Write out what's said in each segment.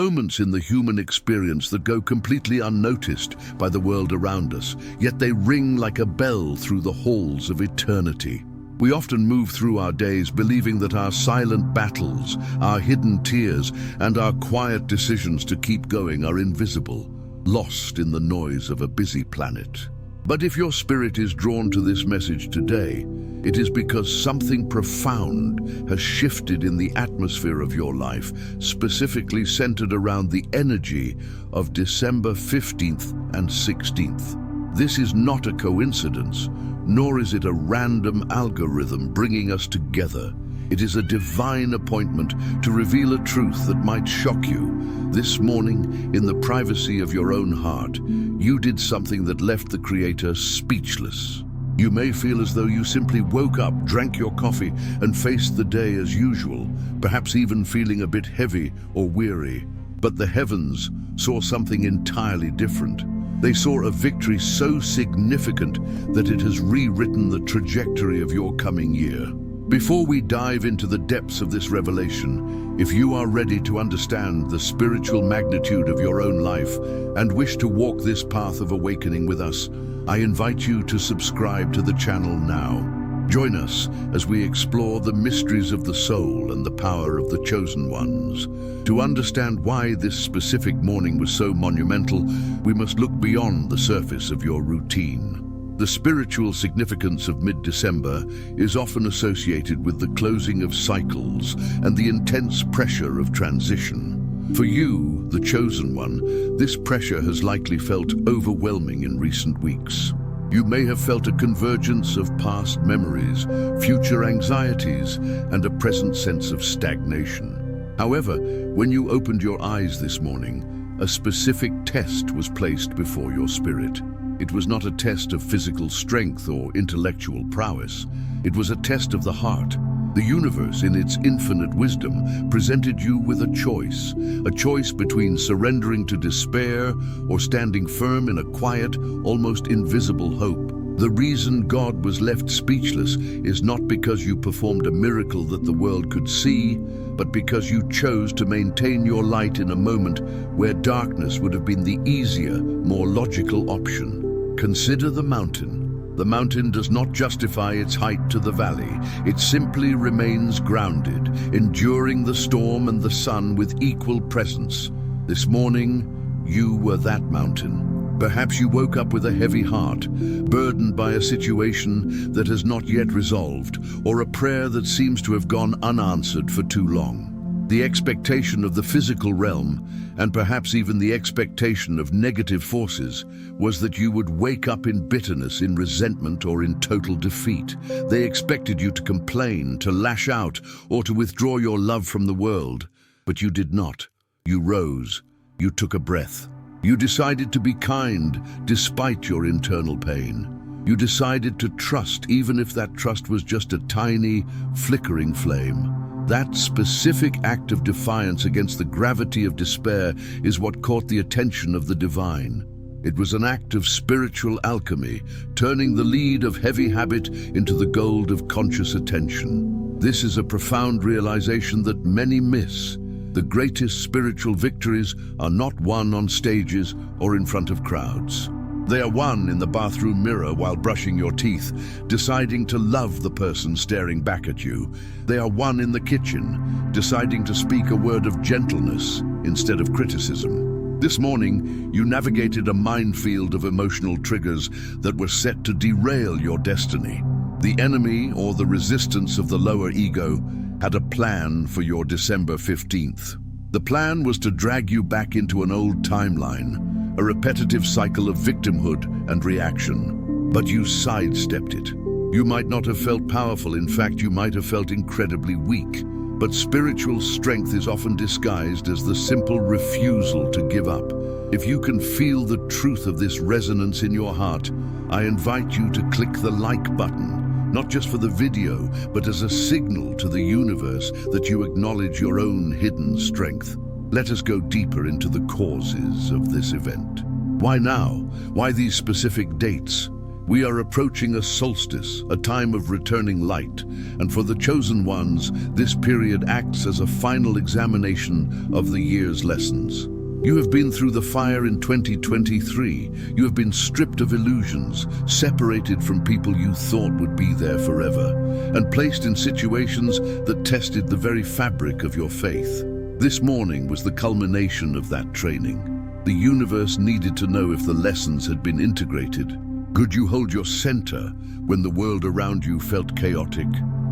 Moments in the human experience that go completely unnoticed by the world around us, yet they ring like a bell through the halls of eternity. We often move through our days believing that our silent battles, our hidden tears, and our quiet decisions to keep going are invisible, lost in the noise of a busy planet. But if your spirit is drawn to this message today, it is because something profound has shifted in the atmosphere of your life, specifically centered around the energy of December 15th and 16th. This is not a coincidence, nor is it a random algorithm bringing us together. It is a divine appointment to reveal a truth that might shock you. This morning, in the privacy of your own heart, you did something that left the Creator speechless. You may feel as though you simply woke up, drank your coffee, and faced the day as usual, perhaps even feeling a bit heavy or weary. But the heavens saw something entirely different. They saw a victory so significant that it has rewritten the trajectory of your coming year. Before we dive into the depths of this revelation, if you are ready to understand the spiritual magnitude of your own life and wish to walk this path of awakening with us, I invite you to subscribe to the channel now. Join us as we explore the mysteries of the soul and the power of the chosen ones. To understand why this specific morning was so monumental, we must look beyond the surface of your routine. The spiritual significance of mid-December is often associated with the closing of cycles and the intense pressure of transition. For you, the chosen one, this pressure has likely felt overwhelming in recent weeks. You may have felt a convergence of past memories, future anxieties, and a present sense of stagnation. However, when you opened your eyes this morning, a specific test was placed before your spirit. It was not a test of physical strength or intellectual prowess. It was a test of the heart. The universe, in its infinite wisdom, presented you with a choice between surrendering to despair or standing firm in a quiet, almost invisible hope. The reason God was left speechless is not because you performed a miracle that the world could see, but because you chose to maintain your light in a moment where darkness would have been the easier, more logical option. Consider the mountain. The mountain does not justify its height to the valley. It simply remains grounded, enduring the storm and the sun with equal presence. This morning, you were that mountain. Perhaps you woke up with a heavy heart, burdened by a situation that has not yet resolved, or a prayer that seems to have gone unanswered for too long. The expectation of the physical realm, and perhaps even the expectation of negative forces, was that you would wake up in bitterness, in resentment, or in total defeat. They expected you to complain, to lash out, or to withdraw your love from the world. But you did not. You rose. You took a breath. You decided to be kind, despite your internal pain. You decided to trust, even if that trust was just a tiny, flickering flame. That specific act of defiance against the gravity of despair is what caught the attention of the divine. It was an act of spiritual alchemy, turning the lead of heavy habit into the gold of conscious attention. This is a profound realization that many miss. The greatest spiritual victories are not won on stages or in front of crowds. They are won in the bathroom mirror while brushing your teeth, deciding to love the person staring back at you. They are won in the kitchen, deciding to speak a word of gentleness instead of criticism. This morning, you navigated a minefield of emotional triggers that were set to derail your destiny. The enemy, or the resistance of the lower ego, had a plan for your December 15th. The plan was to drag you back into an old timeline, a repetitive cycle of victimhood and reaction. But you sidestepped it. You might not have felt powerful. In fact, you might have felt incredibly weak. But spiritual strength is often disguised as the simple refusal to give up. If you can feel the truth of this resonance in your heart, I invite you to click the like button, not just for the video, but as a signal to the universe that you acknowledge your own hidden strength. Let us go deeper into the causes of this event. Why now? Why these specific dates? We are approaching a solstice, a time of returning light, and for the chosen ones, this period acts as a final examination of the year's lessons. You have been through the fire in 2023. You have been stripped of illusions, separated from people you thought would be there forever, and placed in situations that tested the very fabric of your faith. This morning was the culmination of that training. The universe needed to know if the lessons had been integrated. Could you hold your center when the world around you felt chaotic?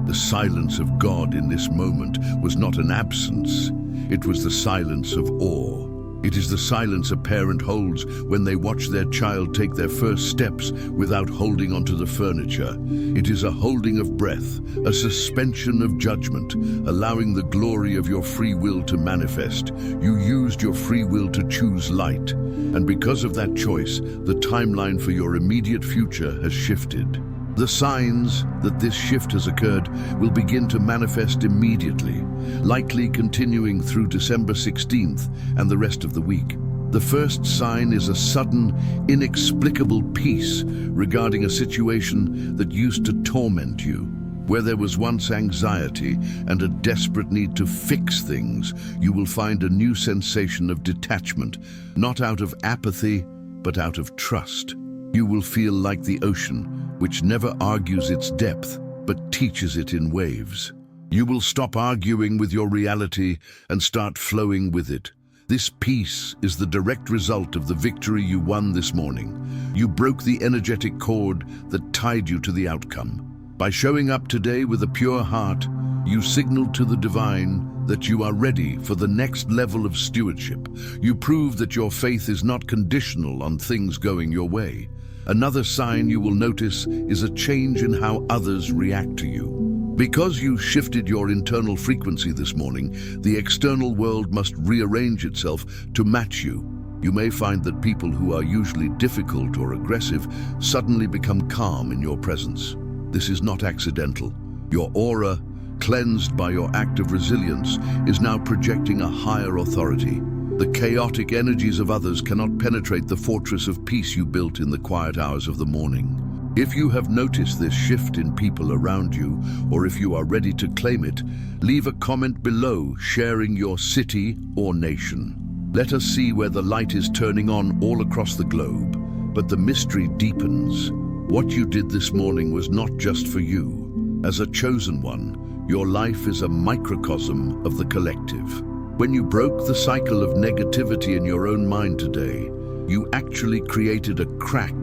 The silence of God in this moment was not an absence. It was the silence of awe. It is the silence a parent holds when they watch their child take their first steps without holding onto the furniture. It is a holding of breath, a suspension of judgment, allowing the glory of your free will to manifest. You used your free will to choose light, and because of that choice, the timeline for your immediate future has shifted. The signs that this shift has occurred will begin to manifest immediately, likely continuing through December 16th and the rest of the week. The first sign is a sudden, inexplicable peace regarding a situation that used to torment you. Where there was once anxiety and a desperate need to fix things, you will find a new sensation of detachment, not out of apathy, but out of trust. You will feel like the ocean, which never argues its depth, but teaches it in waves. You will stop arguing with your reality and start flowing with it. This peace is the direct result of the victory you won this morning. You broke the energetic cord that tied you to the outcome. By showing up today with a pure heart, you signaled to the divine that you are ready for the next level of stewardship. You prove that your faith is not conditional on things going your way. Another sign you will notice is a change in how others react to you. Because you shifted your internal frequency this morning, the external world must rearrange itself to match you. You may find that people who are usually difficult or aggressive suddenly become calm in your presence. This is not accidental. Your aura, cleansed by your act of resilience, is now projecting a higher authority. The chaotic energies of others cannot penetrate the fortress of peace you built in the quiet hours of the morning. If you have noticed this shift in people around you, or if you are ready to claim it, leave a comment below sharing your city or nation. Let us see where the light is turning on all across the globe, but the mystery deepens. What you did this morning was not just for you. As a chosen one, your life is a microcosm of the collective. When you broke the cycle of negativity in your own mind today, you actually created a crack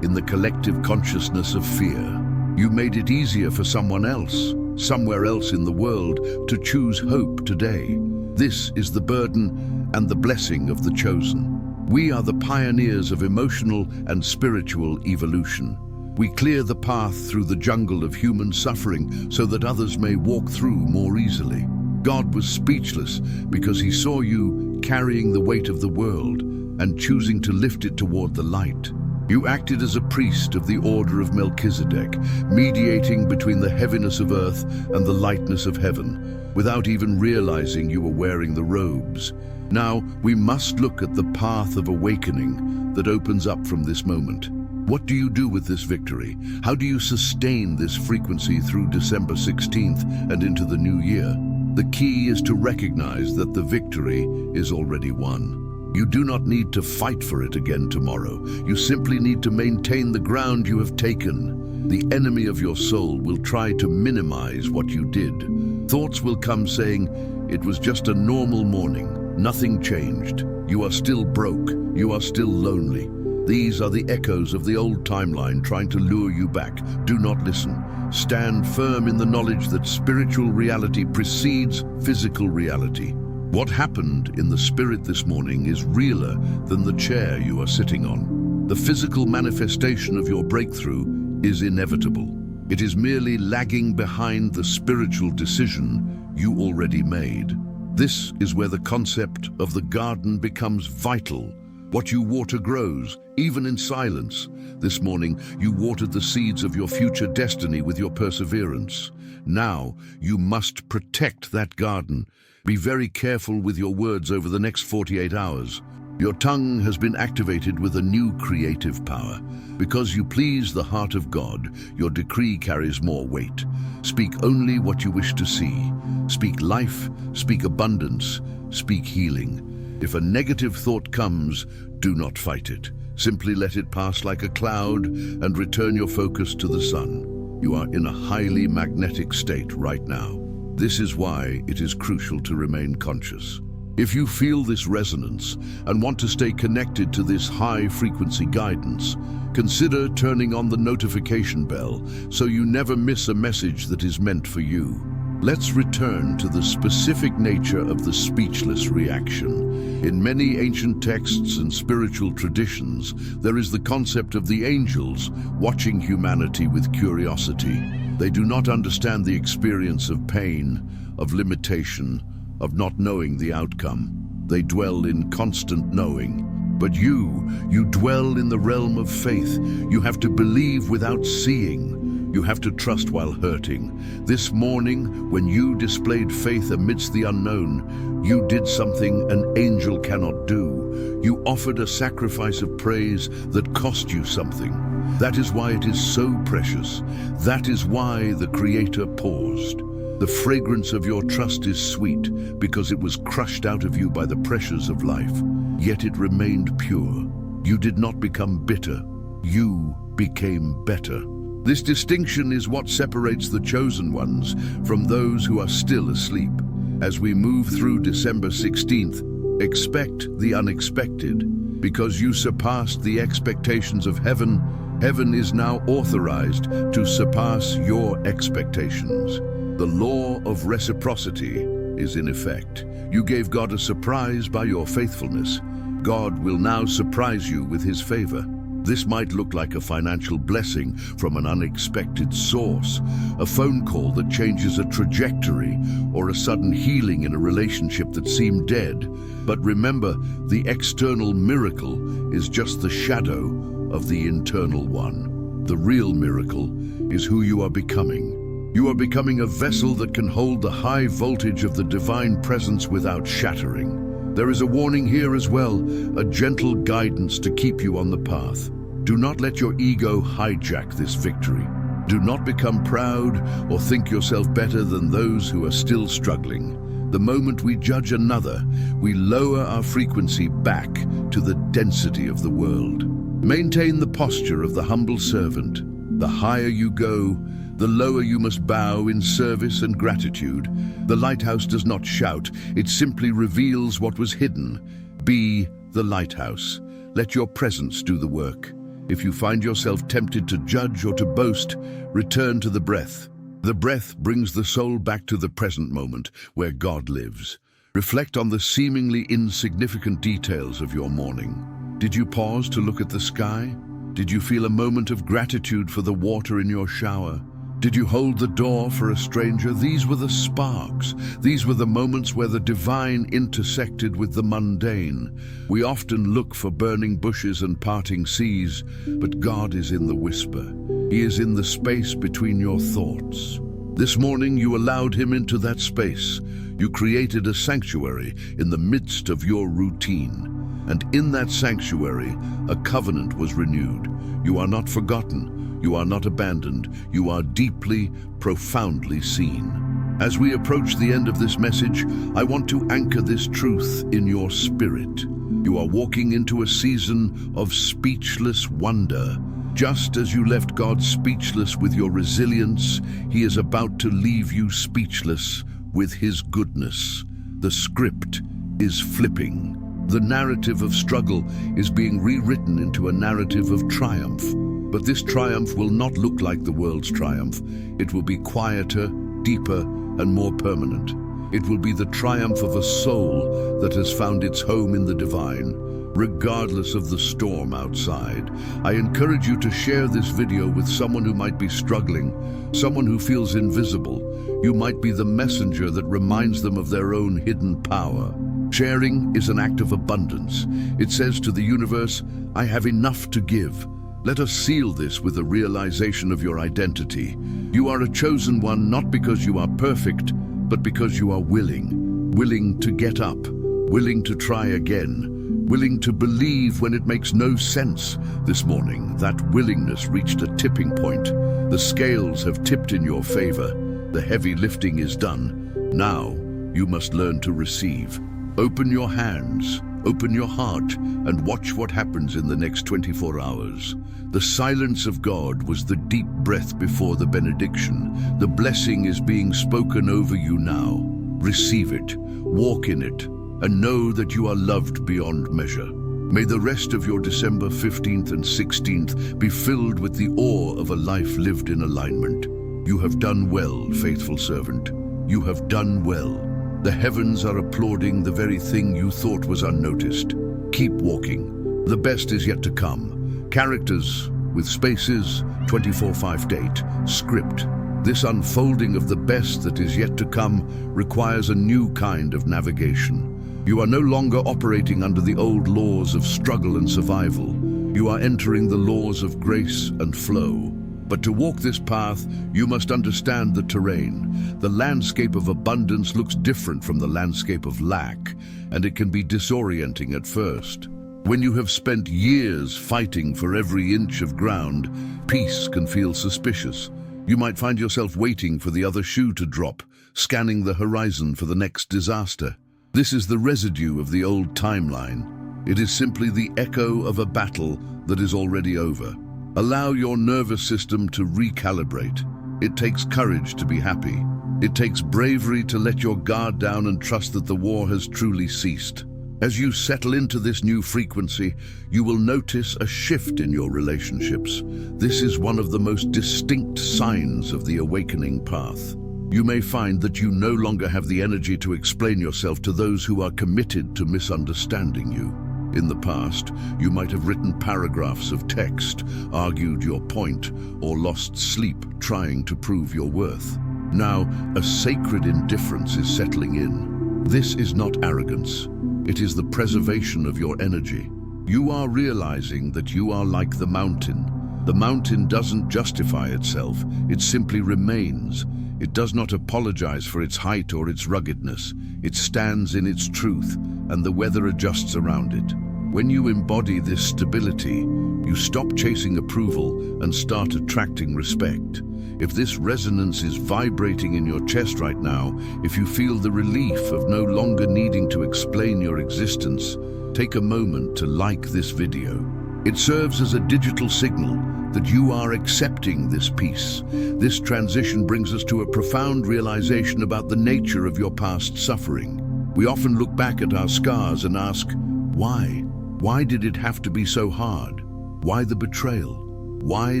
in the collective consciousness of fear. You made it easier for someone else, somewhere else in the world, to choose hope today. This is the burden and the blessing of the chosen. We are the pioneers of emotional and spiritual evolution. We clear the path through the jungle of human suffering so that others may walk through more easily. God was speechless because he saw you carrying the weight of the world and choosing to lift it toward the light. You acted as a priest of the order of Melchizedek, mediating between the heaviness of earth and the lightness of heaven, without even realizing you were wearing the robes. Now, we must look at the path of awakening that opens up from this moment. What do you do with this victory? How do you sustain this frequency through December 16th and into the new year? The key is to recognize that the victory is already won. You do not need to fight for it again tomorrow. You simply need to maintain the ground you have taken. The enemy of your soul will try to minimize what you did. Thoughts will come saying, "It was just a normal morning. Nothing changed. You are still broke. You are still lonely." These are the echoes of the old timeline trying to lure you back. Do not listen. Stand firm in the knowledge that spiritual reality precedes physical reality. What happened in the spirit this morning is realer than the chair you are sitting on. The physical manifestation of your breakthrough is inevitable. It is merely lagging behind the spiritual decision you already made. This is where the concept of the garden becomes vital. What you water grows, even in silence. This morning, you watered the seeds of your future destiny with your perseverance. Now, you must protect that garden. Be very careful with your words over the next 48 hours. Your tongue has been activated with a new creative power. Because you please the heart of God, your decree carries more weight. Speak only what you wish to see. Speak life, speak abundance, speak healing. If a negative thought comes, do not fight it. Simply let it pass like a cloud and return your focus to the sun. You are in a highly magnetic state right now. This is why it is crucial to remain conscious. If you feel this resonance and want to stay connected to this high-frequency guidance, consider turning on the notification bell so you never miss a message that is meant for you. Let's return to the specific nature of the speechless reaction. In many ancient texts and spiritual traditions, there is the concept of the angels watching humanity with curiosity. They do not understand the experience of pain, of limitation, of not knowing the outcome. They dwell in constant knowing. But you dwell in the realm of faith. You have to believe without seeing. You have to trust while hurting. This morning, when you displayed faith amidst the unknown, you did something an angel cannot do. You offered a sacrifice of praise that cost you something. That is why it is so precious. That is why the Creator paused. The fragrance of your trust is sweet because it was crushed out of you by the pressures of life, yet it remained pure. You did not become bitter. You became better. This distinction is what separates the chosen ones from those who are still asleep. As we move through December 16th, expect the unexpected. Because you surpassed the expectations of heaven, heaven is now authorized to surpass your expectations. The law of reciprocity is in effect. You gave God a surprise by your faithfulness. God will now surprise you with His favor. This might look like a financial blessing from an unexpected source, a phone call that changes a trajectory, or a sudden healing in a relationship that seemed dead. But remember, the external miracle is just the shadow of the internal one. The real miracle is who you are becoming. You are becoming a vessel that can hold the high voltage of the divine presence without shattering. There is a warning here as well, a gentle guidance to keep you on the path. Do not let your ego hijack this victory. Do not become proud or think yourself better than those who are still struggling. The moment we judge another, we lower our frequency back to the density of the world. Maintain the posture of the humble servant. The higher you go, the lower you must bow in service and gratitude. The lighthouse does not shout, it simply reveals what was hidden. Be the lighthouse. Let your presence do the work. If you find yourself tempted to judge or to boast, return to the breath. The breath brings the soul back to the present moment where God lives. Reflect on the seemingly insignificant details of your morning. Did you pause to look at the sky? Did you feel a moment of gratitude for the water in your shower? Did you hold the door for a stranger? These were the sparks. These were the moments where the divine intersected with the mundane. We often look for burning bushes and parting seas, but God is in the whisper. He is in the space between your thoughts. This morning you allowed Him into that space. You created a sanctuary in the midst of your routine. And in that sanctuary, a covenant was renewed. You are not forgotten. You are not abandoned. You are deeply, profoundly seen. As we approach the end of this message, I want to anchor this truth in your spirit. You are walking into a season of speechless wonder. Just as you left God speechless with your resilience, He is about to leave you speechless with His goodness. The script is flipping. The narrative of struggle is being rewritten into a narrative of triumph. But this triumph will not look like the world's triumph. It will be quieter, deeper, and more permanent. It will be the triumph of a soul that has found its home in the divine, regardless of the storm outside. I encourage you to share this video with someone who might be struggling, someone who feels invisible. You might be the messenger that reminds them of their own hidden power. Sharing is an act of abundance. It says to the universe, I have enough to give. Let us seal this with a realization of your identity. You are a chosen one not because you are perfect, but because you are willing to get up, willing to try again, willing to believe when it makes no sense. This morning, that willingness reached a tipping point. The scales have tipped in your favor. The heavy lifting is done. Now, you must learn to receive. Open your hands, open your heart, and watch what happens in the next 24 hours. The silence of God was the deep breath before the benediction. The blessing is being spoken over you now. Receive it, walk in it, and know that you are loved beyond measure. May the rest of your December 15th and 16th be filled with the awe of a life lived in alignment. You have done well, faithful servant. You have done well. The heavens are applauding the very thing you thought was unnoticed. Keep walking. The best is yet to come. Characters with spaces, 24/5 date, script. This unfolding of the best that is yet to come requires a new kind of navigation. You are no longer operating under the old laws of struggle and survival. You are entering the laws of grace and flow. But to walk this path, you must understand the terrain. The landscape of abundance looks different from the landscape of lack, and it can be disorienting at first. When you have spent years fighting for every inch of ground, peace can feel suspicious. You might find yourself waiting for the other shoe to drop, scanning the horizon for the next disaster. This is the residue of the old timeline. It is simply the echo of a battle that is already over. Allow your nervous system to recalibrate. It takes courage to be happy. It takes bravery to let your guard down and trust that the war has truly ceased. As you settle into this new frequency, you will notice a shift in your relationships. This is one of the most distinct signs of the awakening path. You may find that you no longer have the energy to explain yourself to those who are committed to misunderstanding you. In the past, you might have written paragraphs of text, argued your point, or lost sleep trying to prove your worth. Now, a sacred indifference is settling in. This is not arrogance. It is the preservation of your energy. You are realizing that you are like the mountain. The mountain doesn't justify itself, it simply remains. It does not apologize for its height or its ruggedness. It stands in its truth, and the weather adjusts around it. When you embody this stability, you stop chasing approval and start attracting respect. If this resonance is vibrating in your chest right now, if you feel the relief of no longer needing to explain your existence, take a moment to like this video. It serves as a digital signal that you are accepting this peace. This transition brings us to a profound realization about the nature of your past suffering. We often look back at our scars and ask, why? Why did it have to be so hard? Why the betrayal? Why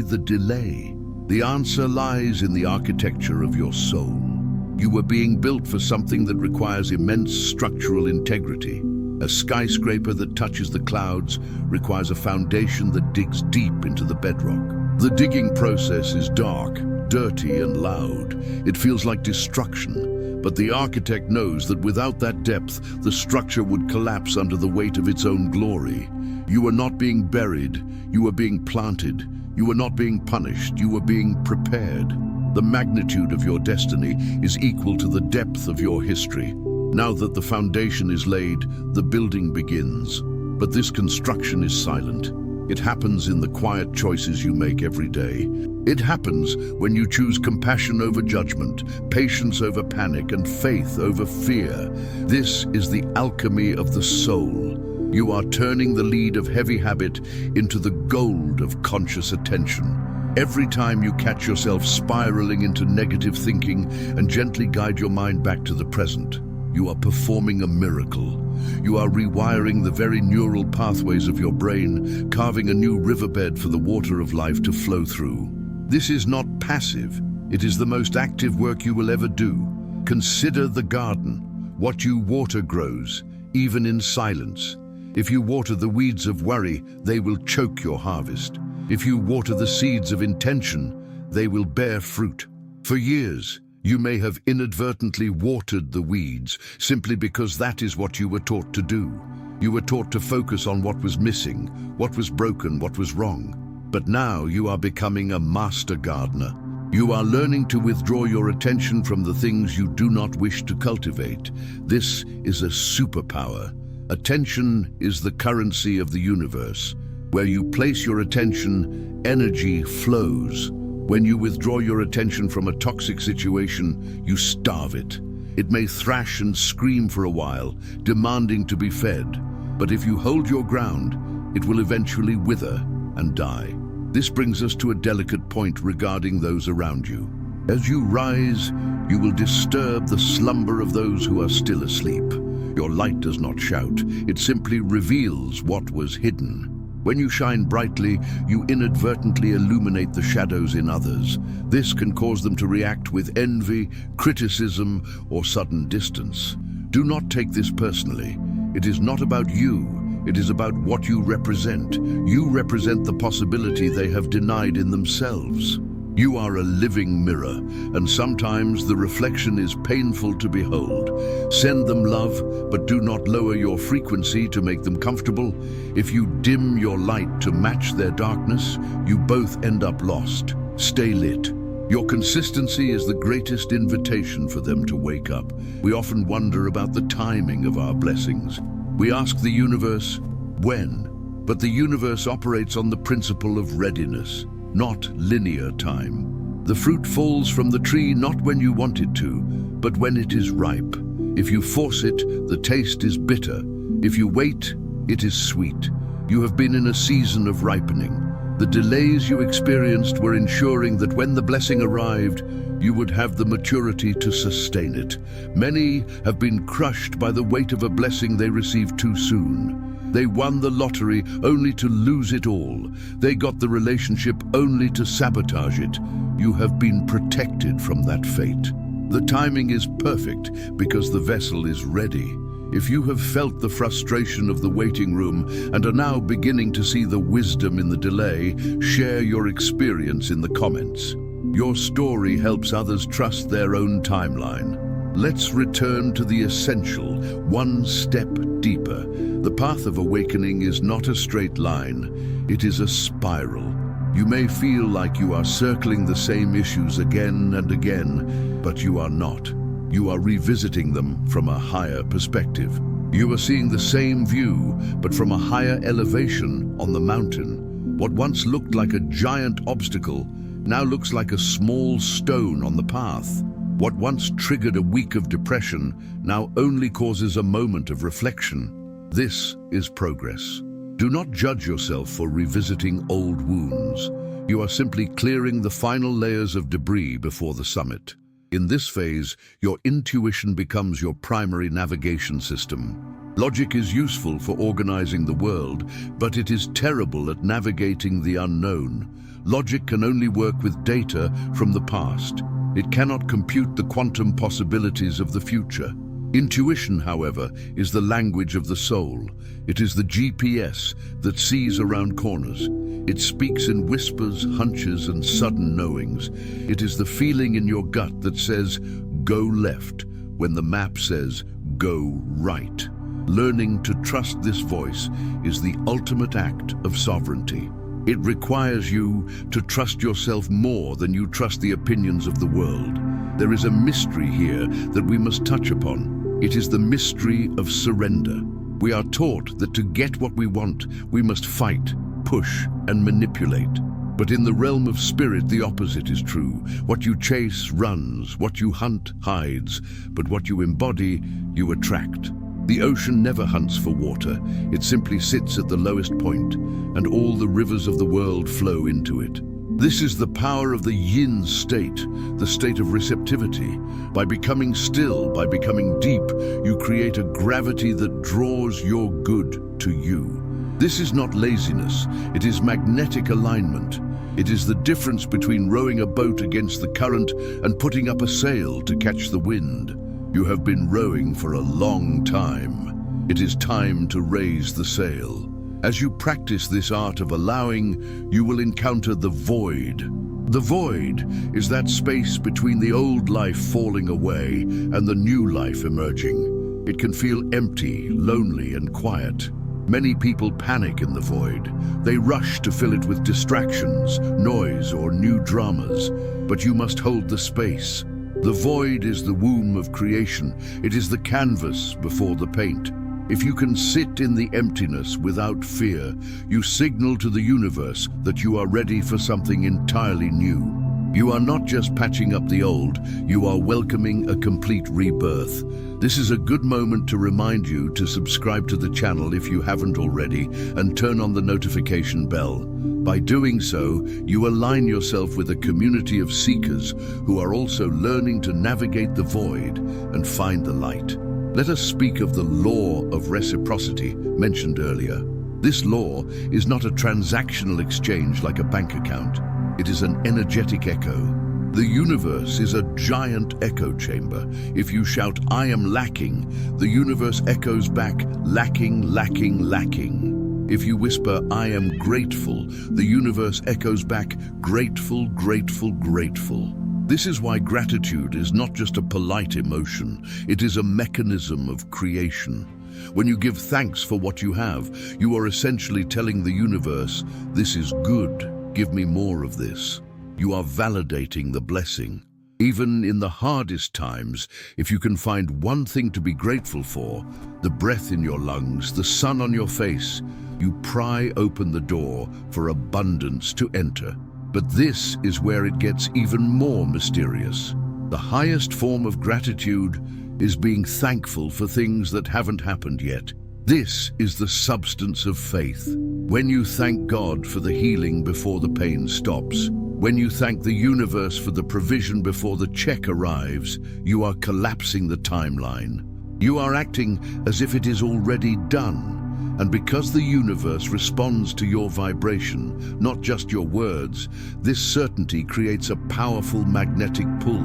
the delay? The answer lies in the architecture of your soul. You were being built for something that requires immense structural integrity. A skyscraper that touches the clouds requires a foundation that digs deep into the bedrock. The digging process is dark, dirty, and loud. It feels like destruction, but the architect knows that without that depth, the structure would collapse under the weight of its own glory. You were not being buried, you were being planted. You were not being punished, you were being prepared. The magnitude of your destiny is equal to the depth of your history. Now that the foundation is laid, the building begins. But this construction is silent. It happens in the quiet choices you make every day. It happens when you choose compassion over judgment, patience over panic, and faith over fear. This is the alchemy of the soul. You are turning the lead of heavy habit into the gold of conscious attention. Every time you catch yourself spiraling into negative thinking and gently guide your mind back to the present, you are performing a miracle. You are rewiring the very neural pathways of your brain, carving a new riverbed for the water of life to flow through. This is not passive. It is the most active work you will ever do. Consider the garden. What you water grows, even in silence. If you water the weeds of worry, they will choke your harvest. If you water the seeds of intention, they will bear fruit. For years, you may have inadvertently watered the weeds simply because that is what you were taught to do. You were taught to focus on what was missing, what was broken, what was wrong. But now you are becoming a master gardener. You are learning to withdraw your attention from the things you do not wish to cultivate. This is a superpower. Attention is the currency of the universe. Where you place your attention, energy flows. When you withdraw your attention from a toxic situation, you starve it. It may thrash and scream for a while, demanding to be fed. But if you hold your ground, it will eventually wither and die. This brings us to a delicate point regarding those around you. As you rise, you will disturb the slumber of those who are still asleep. Your light does not shout, it simply reveals what was hidden. When you shine brightly, you inadvertently illuminate the shadows in others. This can cause them to react with envy, criticism, or sudden distance. Do not take this personally. It is not about you. It is about what you represent. You represent the possibility they have denied in themselves. You are a living mirror, and sometimes the reflection is painful to behold. Send them love, but do not lower your frequency to make them comfortable. If you dim your light to match their darkness, you both end up lost. Stay lit. Your consistency is the greatest invitation for them to wake up. We often wonder about the timing of our blessings. We ask the universe, when? But the universe operates on the principle of readiness, not linear time. The fruit falls from the tree not when you want it to, but when it is ripe. If you force it, the taste is bitter. If you wait, it is sweet. You have been in a season of ripening. The delays you experienced were ensuring that when the blessing arrived, you would have the maturity to sustain it. Many have been crushed by the weight of a blessing they received too soon. They won the lottery only to lose it all. They got the relationship only to sabotage it. You have been protected from that fate. The timing is perfect because the vessel is ready. If you have felt the frustration of the waiting room and are now beginning to see the wisdom in the delay, share your experience in the comments. Your story helps others trust their own timeline. Let's return to the essential, one step deeper. The path of awakening is not a straight line, it is a spiral. You may feel like you are circling the same issues again and again, but you are not. You are revisiting them from a higher perspective. You are seeing the same view, but from a higher elevation on the mountain. What once looked like a giant obstacle now looks like a small stone on the path. What once triggered a week of depression now only causes a moment of reflection. This is progress. Do not judge yourself for revisiting old wounds. You are simply clearing the final layers of debris before the summit. In this phase, your intuition becomes your primary navigation system. Logic is useful for organizing the world, but it is terrible at navigating the unknown. Logic can only work with data from the past. It cannot compute the quantum possibilities of the future. Intuition, however, is the language of the soul. It is the GPS that sees around corners. It speaks in whispers, hunches, and sudden knowings. It is the feeling in your gut that says, go left, when the map says, go right. Learning to trust this voice is the ultimate act of sovereignty. It requires you to trust yourself more than you trust the opinions of the world. There is a mystery here that we must touch upon. It is the mystery of surrender. We are taught that to get what we want, we must fight, push, and manipulate. But in the realm of spirit, the opposite is true. What you chase runs, what you hunt hides, but what you embody, you attract. The ocean never hunts for water. It simply sits at the lowest point, and all the rivers of the world flow into it. This is the power of the yin state, the state of receptivity. By becoming still, by becoming deep, you create a gravity that draws your good to you. This is not laziness, it is magnetic alignment. It is the difference between rowing a boat against the current and putting up a sail to catch the wind. You have been rowing for a long time. It is time to raise the sail. As you practice this art of allowing, you will encounter the void. The void is that space between the old life falling away and the new life emerging. It can feel empty, lonely, and quiet. Many people panic in the void. They rush to fill it with distractions, noise, or new dramas. But you must hold the space. The void is the womb of creation. It is the canvas before the paint. If you can sit in the emptiness without fear, you signal to the universe that you are ready for something entirely new. You are not just patching up the old, you are welcoming a complete rebirth. This is a good moment to remind you to subscribe to the channel if you haven't already and turn on the notification bell. By doing so, you align yourself with a community of seekers who are also learning to navigate the void and find the light. Let us speak of the law of reciprocity mentioned earlier. This law is not a transactional exchange like a bank account. It is an energetic echo. The universe is a giant echo chamber. If you shout, "I am lacking," the universe echoes back, "Lacking, lacking, lacking." If you whisper, "I am grateful," the universe echoes back, "Grateful, grateful, grateful." This is why gratitude is not just a polite emotion, it is a mechanism of creation. When you give thanks for what you have, you are essentially telling the universe, "This is good, give me more of this." You are validating the blessing. Even in the hardest times, if you can find one thing to be grateful for, the breath in your lungs, the sun on your face, you pry open the door for abundance to enter. But this is where it gets even more mysterious. The highest form of gratitude is being thankful for things that haven't happened yet. This is the substance of faith. When you thank God for the healing before the pain stops, when you thank the universe for the provision before the check arrives, you are collapsing the timeline. You are acting as if it is already done. And because the universe responds to your vibration, not just your words, this certainty creates a powerful magnetic pull.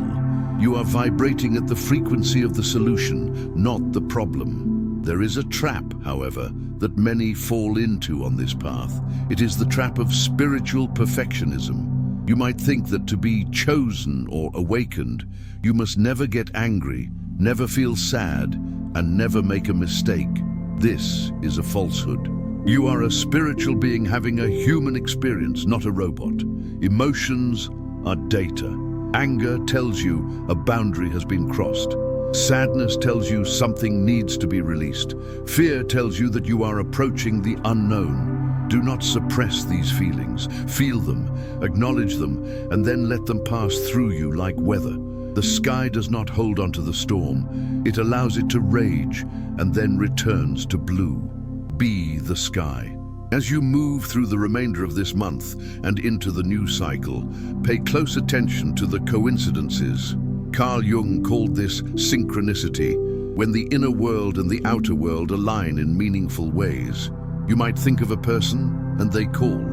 You are vibrating at the frequency of the solution, not the problem. There is a trap, however, that many fall into on this path. It is the trap of spiritual perfectionism. You might think that to be chosen or awakened, you must never get angry, never feel sad, and never make a mistake. This is a falsehood. You are a spiritual being having a human experience, not a robot. Emotions are data. Anger tells you a boundary has been crossed. Sadness tells you something needs to be released. Fear tells you that you are approaching the unknown. Do not suppress these feelings. Feel them, acknowledge them, and then let them pass through you like weather. The sky does not hold onto the storm. It allows it to rage and then returns to blue. Be the sky. As you move through the remainder of this month and into the new cycle, pay close attention to the coincidences. Carl Jung called this synchronicity, when the inner world and the outer world align in meaningful ways. You might think of a person and they call.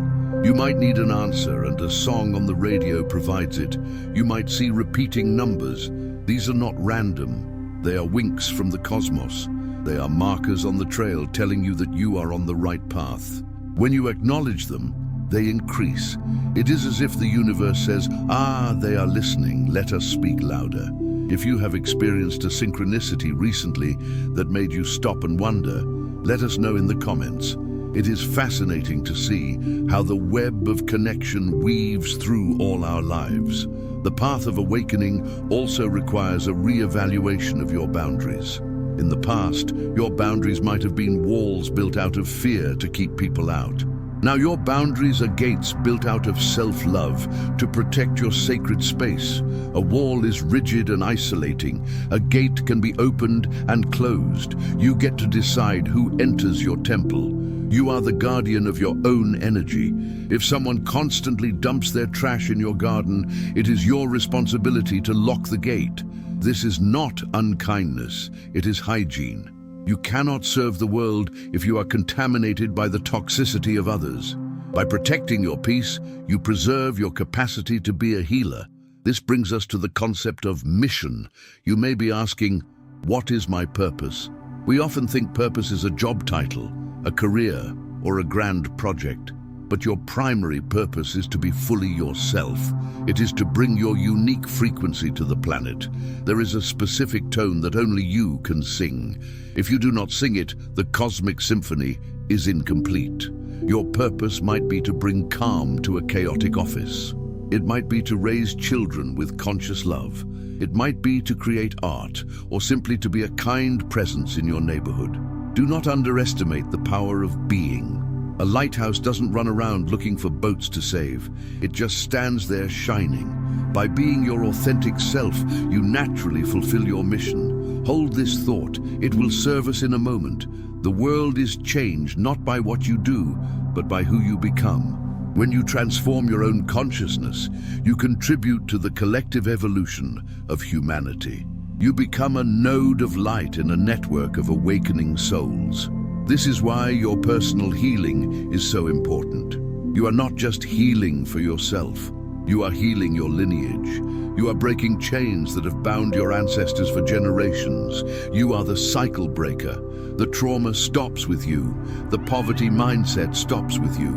You might need an answer and a song on the radio provides it. You might see repeating numbers. These are not random. They are winks from the cosmos. They are markers on the trail telling you that you are on the right path. When you acknowledge them, they increase. It is as if the universe says, "Ah, they are listening, let us speak louder." If you have experienced a synchronicity recently that made you stop and wonder, let us know in the comments. It is fascinating to see how the web of connection weaves through all our lives. The path of awakening also requires a re-evaluation of your boundaries. In the past, your boundaries might have been walls built out of fear to keep people out. Now your boundaries are gates built out of self-love to protect your sacred space. A wall is rigid and isolating. A gate can be opened and closed. You get to decide who enters your temple. You are the guardian of your own energy. If someone constantly dumps their trash in your garden, it is your responsibility to lock the gate. This is not unkindness, it is hygiene. You cannot serve the world if you are contaminated by the toxicity of others. By protecting your peace, you preserve your capacity to be a healer. This brings us to the concept of mission. You may be asking, what is my purpose? We often think purpose is a job title, a career, or a grand project. But your primary purpose is to be fully yourself. It is to bring your unique frequency to the planet. There is a specific tone that only you can sing. If you do not sing it, the cosmic symphony is incomplete. Your purpose might be to bring calm to a chaotic office. It might be to raise children with conscious love. It might be to create art, or simply to be a kind presence in your neighborhood. Do not underestimate the power of being. A lighthouse doesn't run around looking for boats to save. It just stands there shining. By being your authentic self, you naturally fulfill your mission. Hold this thought. It will serve us in a moment. The world is changed not by what you do, but by who you become. When you transform your own consciousness, you contribute to the collective evolution of humanity. You become a node of light in a network of awakening souls. This is why your personal healing is so important. You are not just healing for yourself. You are healing your lineage. You are breaking chains that have bound your ancestors for generations. You are the cycle breaker. The trauma stops with you. The poverty mindset stops with you.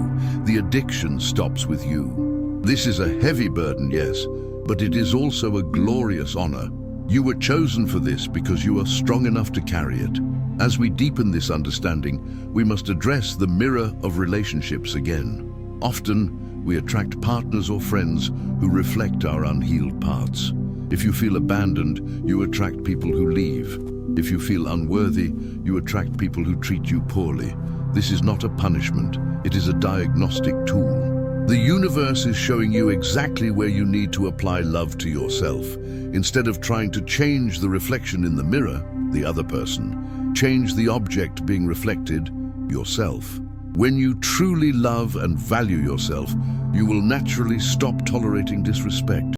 The addiction stops with you. This is a heavy burden, yes, but it is also a glorious honor. You were chosen for this because you are strong enough to carry it. As we deepen this understanding, we must address the mirror of relationships again. Often, we attract partners or friends who reflect our unhealed parts. If you feel abandoned, you attract people who leave. If you feel unworthy, you attract people who treat you poorly. This is not a punishment, it is a diagnostic tool. The universe is showing you exactly where you need to apply love to yourself. Instead of trying to change the reflection in the mirror, the other person, change the object being reflected, yourself. When you truly love and value yourself, you will naturally stop tolerating disrespect.